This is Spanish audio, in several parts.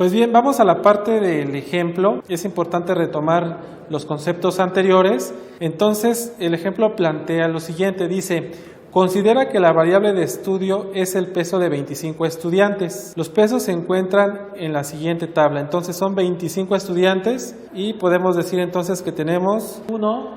Pues bien, vamos a la parte del ejemplo. Es importante retomar los conceptos anteriores. Entonces, el ejemplo plantea lo siguiente. Dice, considera que la variable de estudio es el peso de 25 estudiantes. Los pesos se encuentran en la siguiente tabla. Entonces, son 25 estudiantes y podemos decir entonces que tenemos 1,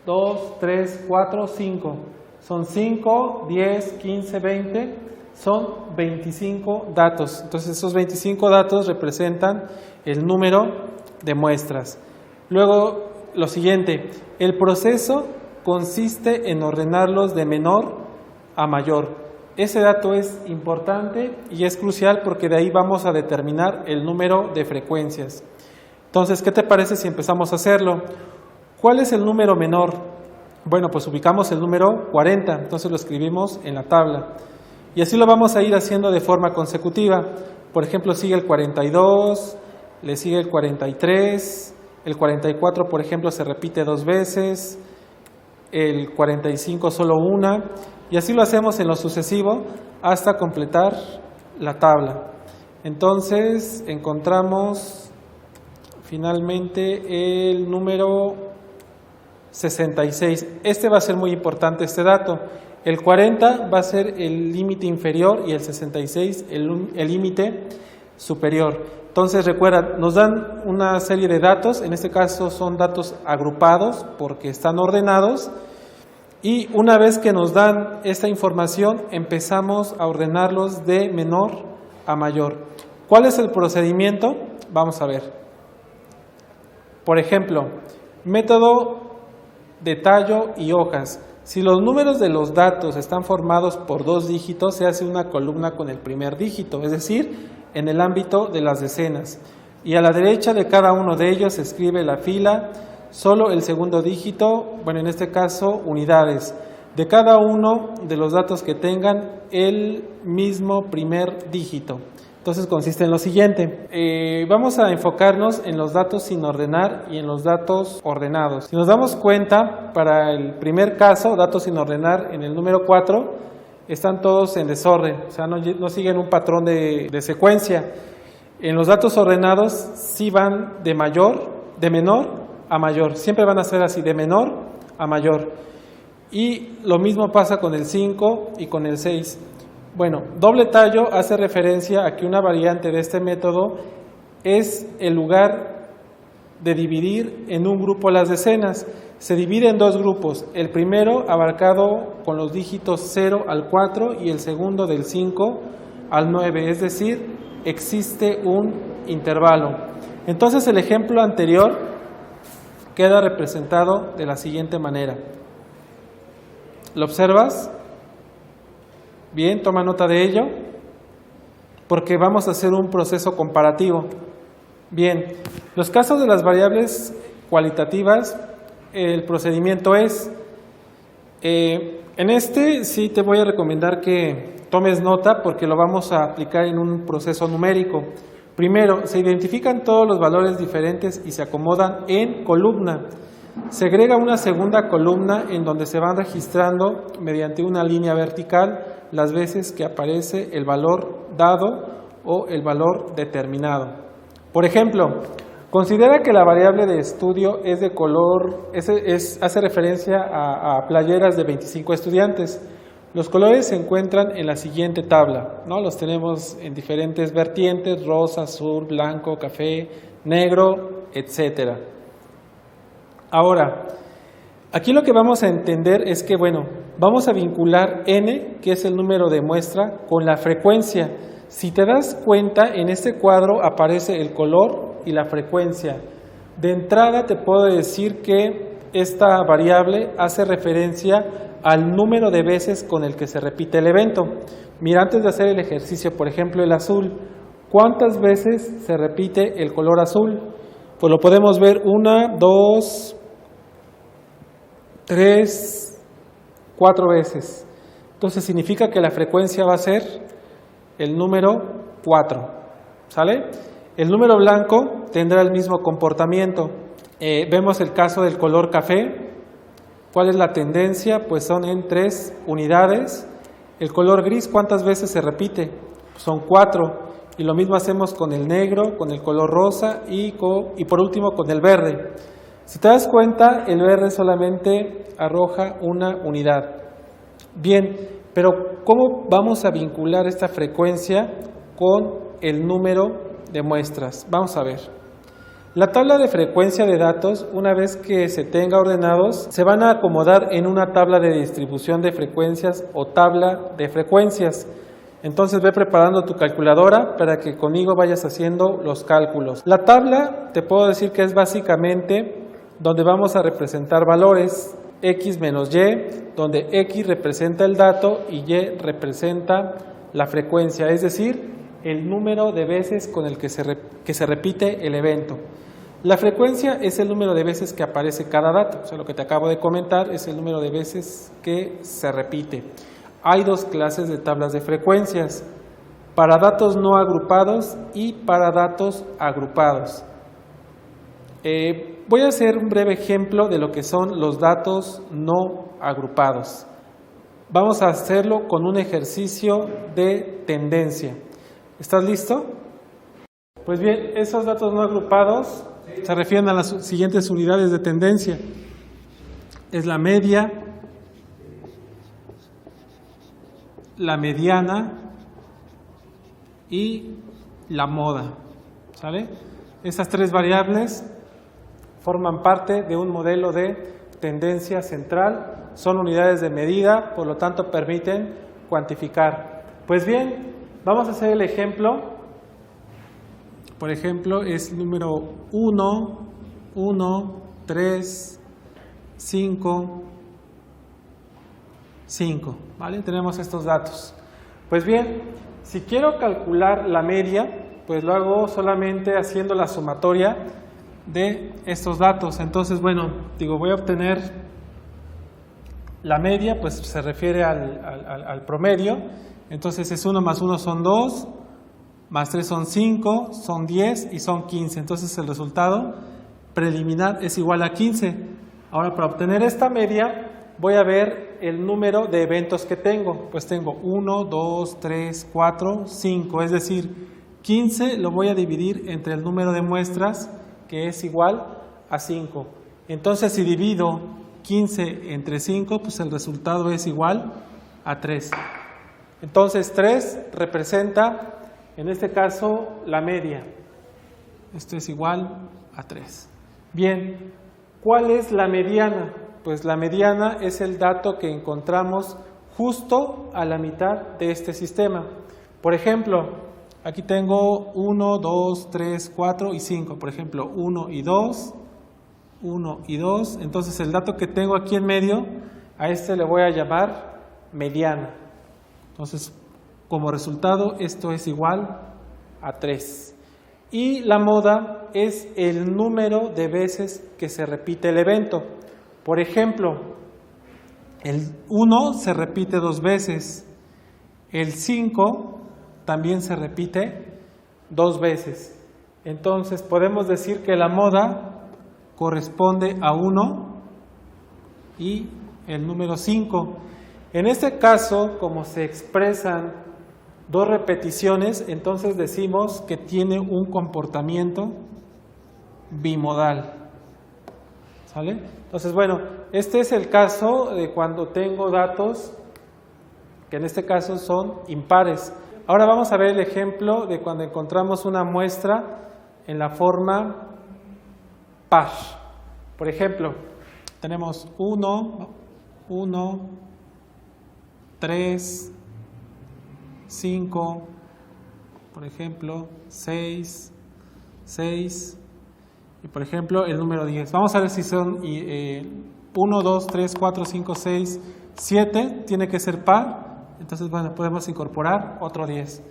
2, 3, 4, 5. Son 5, 10, 15, 20. Son 25 datos. Entonces esos 25 datos representan el número de muestras. Luego lo siguiente, el proceso consiste en ordenarlos de menor a mayor. Ese dato es importante y es crucial porque de ahí vamos a determinar el número de frecuencias. Entonces, ¿qué te parece si empezamos a hacerlo? ¿Cuál es el número menor? Bueno, pues ubicamos el número 40, entonces lo escribimos en la tabla. Y así lo vamos a ir haciendo de forma consecutiva. Por ejemplo, sigue el 42, le sigue el 43, el 44, por ejemplo, se repite 2 veces, el 45 solo una, y así lo hacemos en lo sucesivo hasta completar la tabla. Entonces, encontramos finalmente el número 66. Este va a ser muy importante, este dato. El 40 va a ser el límite inferior y el 66 el límite superior. Entonces recuerda, nos dan una serie de datos, en este caso son datos agrupados porque están ordenados, y una vez que nos dan esta información empezamos a ordenarlos de menor a mayor. ¿Cuál es el procedimiento? Vamos a ver. Por ejemplo, método de tallo y hojas. Si los números de los datos están formados por 2 dígitos, se hace una columna con el primer dígito, es decir, en el ámbito de las decenas. Y a la derecha de cada uno de ellos se escribe la fila, solo el segundo dígito, bueno, en este caso, unidades. De cada uno de los datos que tengan el mismo primer dígito. Entonces consiste en lo siguiente, vamos a enfocarnos en los datos sin ordenar y en los datos ordenados. Si nos damos cuenta, para el primer caso, datos sin ordenar, en el número 4, están todos en desorden, o sea, no siguen un patrón de secuencia. En los datos ordenados sí van de menor a mayor, siempre van a ser así, de menor a mayor. Y lo mismo pasa con el 5 y con el 6. Bueno, doble tallo hace referencia a que una variante de este método es el lugar de dividir en un grupo las decenas. Se divide en 2 grupos, el primero abarcado con los dígitos 0 al 4 y el segundo del 5 al 9, es decir, existe un intervalo. Entonces el ejemplo anterior queda representado de la siguiente manera. ¿Lo observas? Bien, toma nota de ello, porque vamos a hacer un proceso comparativo. Bien, los casos de las variables cualitativas, el procedimiento es, en este sí te voy a recomendar que tomes nota porque lo vamos a aplicar en un proceso numérico. Primero, se identifican todos los valores diferentes y se acomodan en columna. Se agrega una segunda columna en donde se van registrando mediante una línea vertical las veces que aparece el valor dado o el valor determinado. Por ejemplo, considera que la variable de estudio es de color, hace referencia a playeras de 25 estudiantes. Los colores se encuentran en la siguiente tabla, ¿no? Los tenemos en diferentes vertientes: rosa, azul, blanco, café, negro, etcétera. Ahora, aquí lo que vamos a entender es que, bueno, vamos a vincular n, que es el número de muestra, con la frecuencia. Si te das cuenta, en este cuadro aparece el color y la frecuencia. De entrada te puedo decir que esta variable hace referencia al número de veces con el que se repite el evento. Mira, antes de hacer el ejercicio, por ejemplo, el azul, ¿cuántas veces se repite el color azul? Pues lo podemos ver 1, 2, 3, 4 veces. Entonces significa que la frecuencia va a ser el número 4. ¿Sale? El número blanco tendrá el mismo comportamiento. Vemos el caso del color café. ¿Cuál es la tendencia? Pues son en 3 unidades. El color gris, ¿cuántas veces se repite? Son 4. Y lo mismo hacemos con el negro, con el color rosa y por último con el verde. Si te das cuenta, el verde solamente arroja una unidad. Bien, pero ¿cómo vamos a vincular esta frecuencia con el número de muestras? Vamos a ver. La tabla de frecuencia de datos, una vez que se tenga ordenados, se van a acomodar en una tabla de distribución de frecuencias o tabla de frecuencias. Entonces ve preparando tu calculadora para que conmigo vayas haciendo los cálculos. La tabla te puedo decir que es básicamente donde vamos a representar valores x menos y, donde x representa el dato y y representa la frecuencia, es decir, el número de veces con el que se repite el evento. La frecuencia es el número de veces que aparece cada dato, o sea, lo que te acabo de comentar es el número de veces que se repite. Hay dos clases de tablas de frecuencias, para datos no agrupados y para datos agrupados. Voy a hacer un breve ejemplo de lo que son los datos no agrupados. Vamos a hacerlo con un ejercicio de tendencia. ¿Estás listo? Pues bien, esos datos no agrupados se refieren a las siguientes unidades de tendencia. Es la media, la mediana y la moda. ¿Sale? Esas tres variables forman parte de un modelo de tendencia central, son unidades de medida, por lo tanto permiten cuantificar. Pues bien, vamos a hacer el ejemplo. Por ejemplo, es número 1, 1, 3, 5, 5. ¿Vale? Tenemos estos datos. Pues bien, si quiero calcular la media, pues lo hago solamente haciendo la sumatoria de estos datos. Entonces, bueno, voy a obtener la media, pues se refiere al promedio. Entonces es 1 más 1 son 2, más 3 son 5, son 10 y son 15. Entonces el resultado preliminar es igual a 15. Ahora, para obtener esta media, voy a ver el número de eventos que tengo. Pues tengo 1, 2, 3, 4, 5. Es decir, 15 lo voy a dividir entre el número de muestras, que es igual a 5. Entonces, si divido 15 entre 5, pues el resultado es igual a 3. Entonces 3 representa, en este caso, la media. Esto es igual a 3. Bien, ¿cuál es la mediana? Pues la mediana es el dato que encontramos justo a la mitad de este sistema. Por ejemplo, aquí tengo 1, 2, 3, 4 y 5. Por ejemplo, 1 y 2, 1 y 2. Entonces el dato que tengo aquí en medio, a este le voy a llamar mediana. Entonces, como resultado, esto es igual a 3. Y la moda es el número de veces que se repite el evento. Por ejemplo, el 1 se repite 2 veces. El 5 también se repite 2 veces. Entonces, podemos decir que la moda corresponde a 1 y el número 5. En este caso, como se expresan 2 repeticiones, entonces decimos que tiene un comportamiento bimodal. ¿Sale? Entonces, bueno, este es el caso de cuando tengo datos que en este caso son impares. Ahora vamos a ver el ejemplo de cuando encontramos una muestra en la forma par. Por ejemplo, tenemos 1, 1, 3, 5, por ejemplo, 6, 6 y por ejemplo el número 10. Vamos a ver si son 1, 2, 3, 4, 5, 6, 7, tiene que ser par. Entonces, bueno, podemos incorporar otro 10.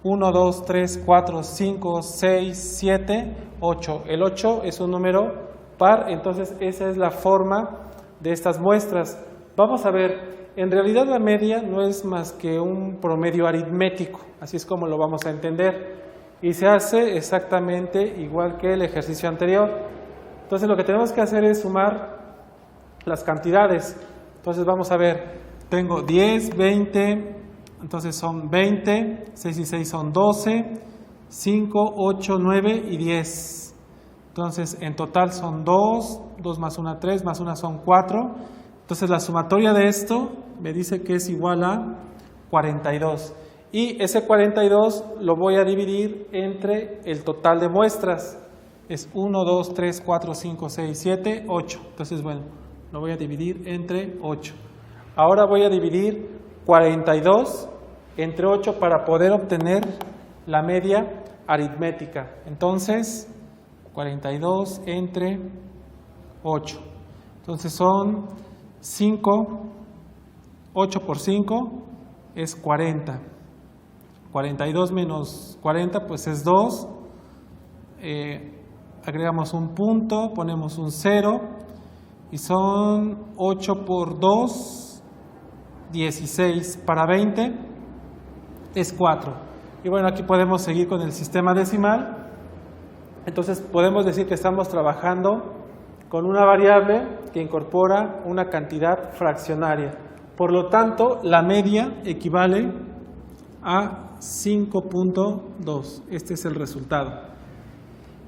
1, 2, 3, 4, 5, 6, 7, 8. El 8 es un número par, entonces esa es la forma de estas muestras. Vamos a ver, en realidad la media no es más que un promedio aritmético, así es como lo vamos a entender. Y se hace exactamente igual que el ejercicio anterior. Entonces lo que tenemos que hacer es sumar las cantidades. Entonces vamos a ver, tengo 10, 20, entonces son 20, 6 y 6 son 12, 5, 8, 9 y 10. Entonces, en total son 2, 2 más 1, 3, más 1 son 4. Entonces, la sumatoria de esto me dice que es igual a 42. Y ese 42 lo voy a dividir entre el total de muestras. Es 1, 2, 3, 4, 5, 6, 7, 8. Entonces, bueno, lo voy a dividir entre 8. Ahora voy a dividir 42 entre 8 para poder obtener la media aritmética. Entonces, 42 entre 8. Entonces son 5, 8 por 5 es 40. 42 menos 40 pues es 2. Agregamos un punto, ponemos un 0 y son 8 por 2, 16 para 20 es 4. Y bueno, aquí podemos seguir con el sistema decimal. Entonces podemos decir que estamos trabajando con una variable que incorpora una cantidad fraccionaria. Por lo tanto, la media equivale a 5.2. Este es el resultado.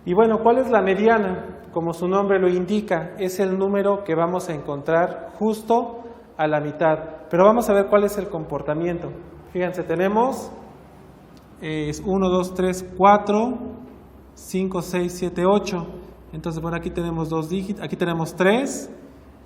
Y bueno, ¿cuál es la mediana? Como su nombre lo indica, es el número que vamos a encontrar justo a la mitad. Pero vamos a ver cuál es el comportamiento. Fíjense, tenemos 1, 2, 3, 4, 5, 6, 7, 8. Entonces, bueno, aquí tenemos 2 dígitos, aquí tenemos 3,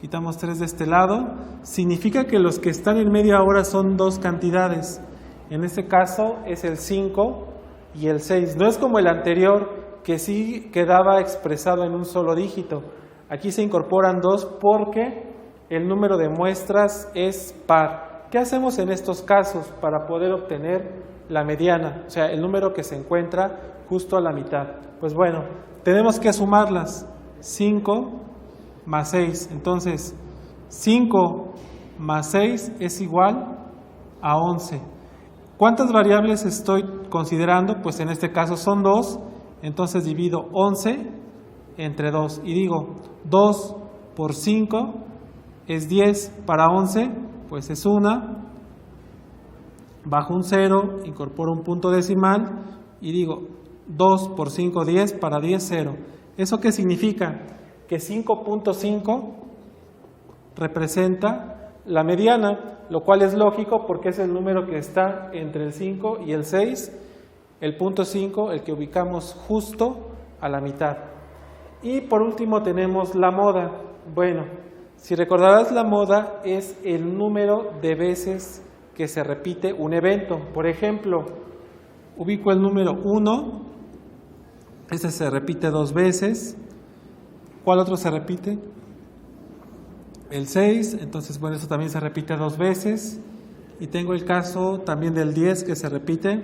quitamos 3 de este lado. Significa que los que están en medio ahora son 2 cantidades. En este caso es el 5 y el 6. No es como el anterior, que sí quedaba expresado en un solo dígito. Aquí se incorporan 2 porque el número de muestras es par. ¿Qué hacemos en estos casos para poder obtener la mediana? O sea, el número que se encuentra justo a la mitad. Pues bueno, tenemos que sumarlas. 5 más 6. Entonces, 5 más 6 es igual a 11. ¿Cuántas variables estoy considerando? Pues en este caso son 2. Entonces divido 11 entre 2 y digo 2 por 5 es 10 para 11, pues es 1, bajo un 0, incorporo un punto decimal y digo 2 por 5, 10, para 10, 0. ¿Eso qué significa? Que 5.5 representa la mediana, lo cual es lógico porque es el número que está entre el 5 y el 6. El punto 5, el que ubicamos justo a la mitad. Y por último tenemos la moda. Bueno, si recordarás, la moda es el número de veces que se repite un evento. Por ejemplo, ubico el número 1, este se repite 2 veces. ¿Cuál otro se repite? El 6, entonces bueno, eso también se repite 2 veces. Y tengo el caso también del 10 que se repite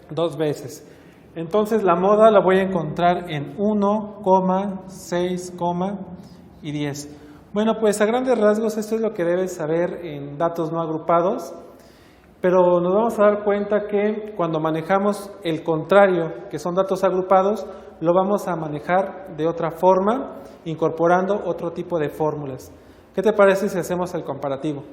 2 veces. Entonces la moda la voy a encontrar en 1, 6, y 10. Bueno, pues a grandes rasgos esto es lo que debes saber en datos no agrupados, pero nos vamos a dar cuenta que cuando manejamos el contrario, que son datos agrupados, lo vamos a manejar de otra forma, incorporando otro tipo de fórmulas. ¿Qué te parece si hacemos el comparativo?